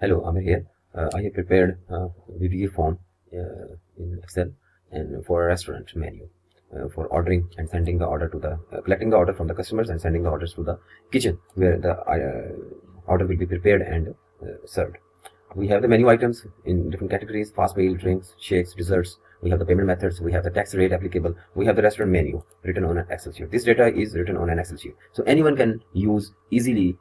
Hello, Amir here. I have prepared a VBA form in Excel and for a restaurant menu for ordering and sending the order to the collecting the order from the customers and sending the orders to the kitchen where the order will be prepared and served. We have the menu items in different categories: fast meal, drinks, shakes, desserts. We have the payment methods. We have the tax rate applicable. We have the restaurant menu written on an Excel sheet. This data is written on an Excel sheet, so anyone can use easily,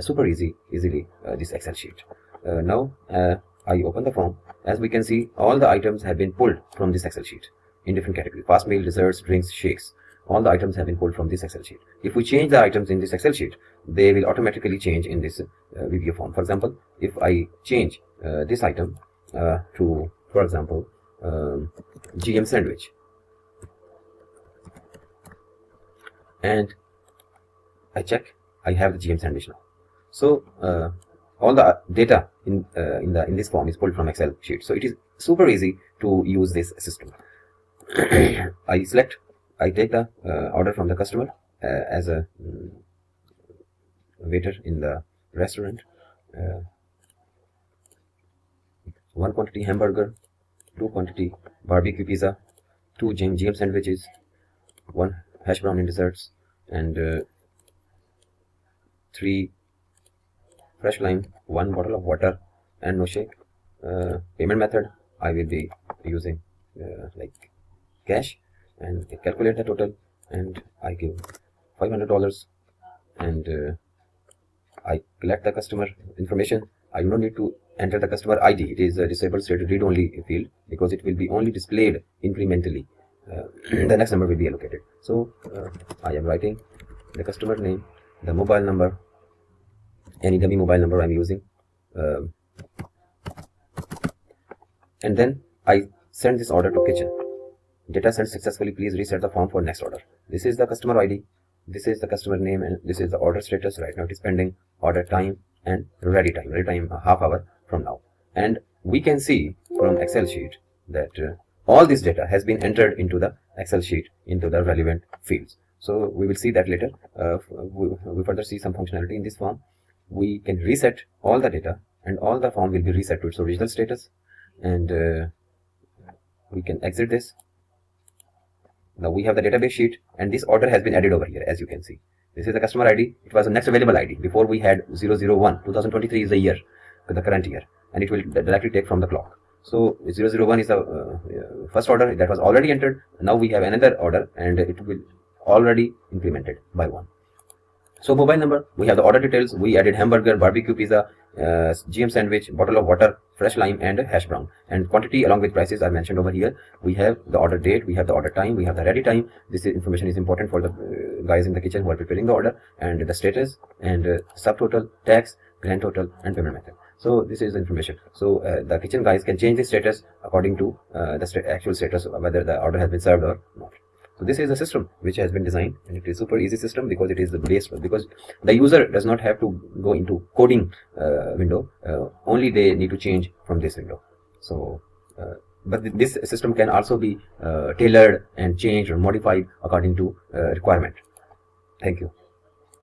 super easily this Excel sheet. Now I open the form. As we can see, all the items have been pulled from this Excel sheet in different categories: fast meal, desserts, drinks, shakes. All the items have been pulled from this Excel sheet. If we change the items in this Excel sheet, they will automatically change in this VBA form. For example, if I change this item to, for example, GM sandwich, and I check, I have the GM sandwich now. So all the data in this form is pulled from Excel sheet. So it is super easy to use this system. I take the order from the customer as a waiter in the restaurant. 1 quantity hamburger, 2 quantity barbecue pizza, 2 GM sandwiches, 1 hash brown in desserts, and 3 fresh lime, 1 bottle of water, and no shake. Payment method, I will be using like cash, and calculate the total, and I give $500, and I collect the customer information. I do not need to enter the customer ID. It is a disabled stated read only field because it will be only displayed incrementally. The next number will be allocated. So I am writing the customer name, the mobile number, any dummy mobile number I'm using, and then I send this order to kitchen. Data sent successfully. Please reset the form for next order. This is the customer ID, this is the customer name, and this is the order status. Right now it is pending, order time, and ready time half hour from now. And we can see from Excel sheet that all this data has been entered into the Excel sheet into the relevant fields. So we will see that later. We further see some functionality in this form. We can reset all the data, and all the form will be reset to its original status, and we can exit this. Now we have the database sheet, and this order has been added over here. As you can see, this is the customer ID. It was the next available ID. Before we had 001. 2023 is the year, the current year, and it will directly take from the clock. So 001 is the first order that was already entered. Now we have another order, and it will already implemented by 1. So mobile number, we have the order details. We added hamburger, barbecue pizza, GM sandwich, bottle of water, fresh lime, and hash brown. And quantity along with prices are mentioned over here. We have the order date, we have the order time, we have the ready time. This information is important for the guys in the kitchen who are preparing the order, and the status, and subtotal, tax, grand total, and payment method. So this is the information. So the kitchen guys can change the status according to the actual status, whether the order has been served or not. So this is a system which has been designed, and it is super easy system because it is the base, because the user does not have to go into coding window. Only they need to change from this window. So but this system can also be tailored and changed or modified according to requirement. Thank you.